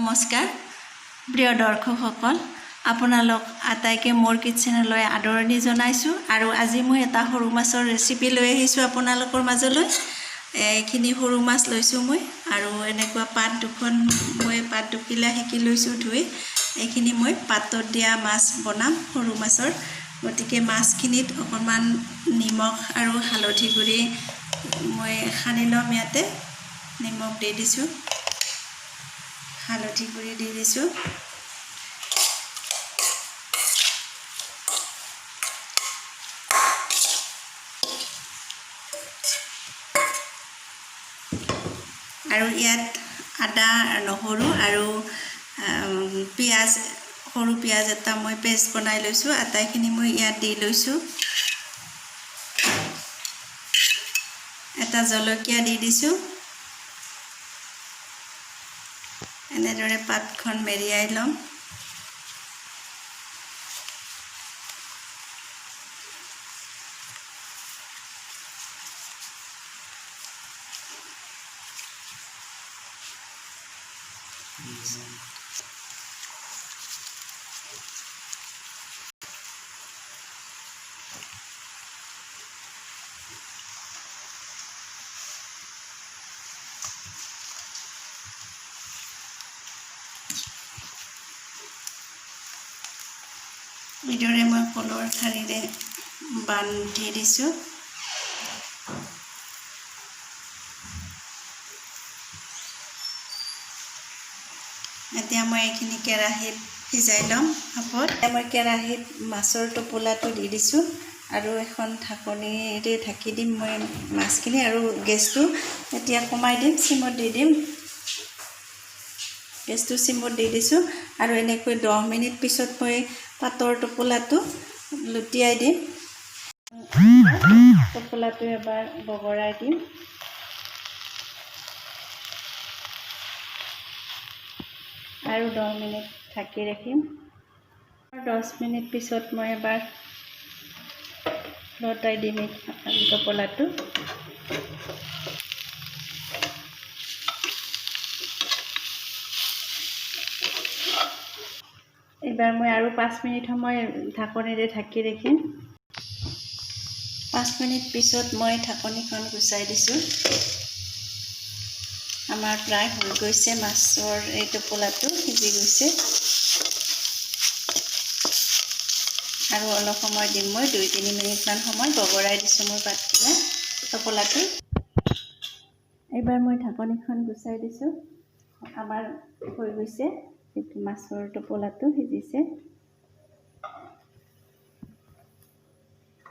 নমস্কাৰ প্ৰিয় দৰ্শকসকল আপোনালোক আটাইকে মোৰ কিচেনলৈ আদৰণি জনাইছো আৰু আজি মই এটা সৰু মাছৰ ৰেচিপি লৈ আহিছো আপোনালোকৰ মাজলৈ এইখিনি সৰু মাছ লৈছো মই আৰু এনেকুৱা পাত দুখন মই পাত দুখিলা হেকি লৈছো ধুই এইখিনি মই পাতত দিয়া মাছ বনাম সৰু মাছৰ গতিকে মাছখিনিত অকমান নিমখ আৰু হালধি গুৰি মই খানি লম ইয়াতে নিমখ দি দিছো হালধি গুৰি দি দিছো আৰু ইয়াত আদা নহৰু আৰু পিয়াজ সৰু পিয়াজ এটা মই পেষ্ট বনাই লৈছো আটাইখিনি মই ইয়াত দি লৈছো এটা জলকীয়া দি দিছো এনেদৰে পাতখন মেৰিয়াই লম এইদৰে মই কলৰ ঠাৰিৰে বান্ধি দিছো এতিয়া মই এইখিনি কেৰাহীত সিজাই লম ভাপত মই কেৰাহীত মাছৰ টোপোলাটো দি দিছো আৰু এখন ঢাকনিৰে ঢাকি দিম মই মাছখিনি আৰু গেছটো এতিয়া কমাই দিম সিমত দি দিম গেছটো সিমত দি দিছো আৰু এনেকৈ 10 মিনিট পিছত মই পাতৰ টোপোলাটো লুটিয়াই দিম টোপোলাটো এবাৰ বগৰাই দিম আৰু 10 মিনিট ঢাকি ৰাখিম 10 মিনিট পিছত মই এবাৰ লটাই দিম টোপোলাটো এবাৰ মই আৰু 5 মিনিট সময় ঢাকনিৰে ঢাকি ৰাখিম 5 মিনিট পিছত মই ঢাকনিখন গুচাই দিছো আমাৰ প্ৰায় হৈ গৈছে মাছৰ এই টোপোলাটো সিজি গৈছে আৰু অলপ সময় দিম মই 2-3 মিনিট মান সময় বগৰাই দিছো মই পাতখিলা টোপোলাটো এবাৰ মই ঢাকনিখন গুচাই দিছো আমাৰ হৈ গৈছে মাছৰ টোপোলাটো সিজিছে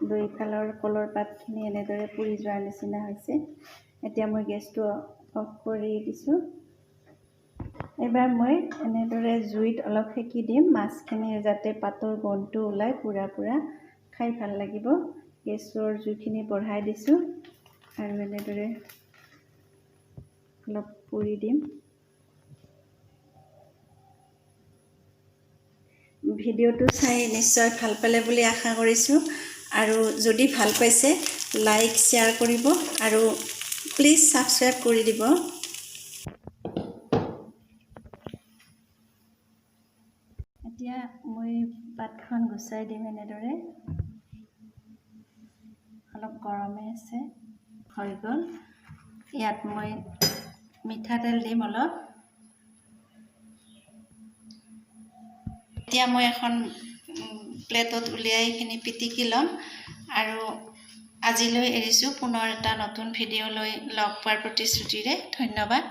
দুই ফালৰ কলৰ পাতখিনি এনেদৰে পুৰি যোৱাৰ নিচিনা হৈছে এতিয়া মই গেছটো অফ কৰি দিছো এবাৰ মই এনেদৰে জুইত অলপ সেকি দিম মাছখিনি যাতে পাতৰ গন্ধটো ওলাই পুৰা খাই ভাল লাগিব গেছৰ জুইখিনি বঢ়াই দিছো আৰু এনেদৰে অলপ পুৰি দিম ভিডিওটো চাই নিশ্চয় ভাল পালে বুলি আশা কৰিছো আৰু যদি ভাল পাইছে লাইক শেয়াৰ কৰিব আৰু প্লিজ সাবস্ক্ৰাইব কৰি দিব এতিয়া মই পাতখন গুচাই দিম এনেদৰে অলপ গৰমে আছে হৈ গ'ল ইয়াত মই মিঠাতেল দিম অলপ এতিয়া মই এখন প্লেটত উলিয়াই খিনি পিটিকি লম আৰু আজিলৈ এৰিছো পুনৰ এটা নতুন ভিডিও লৈ লগ পোৱাৰ প্ৰতিশ্ৰুতিৰে ধন্যবাদ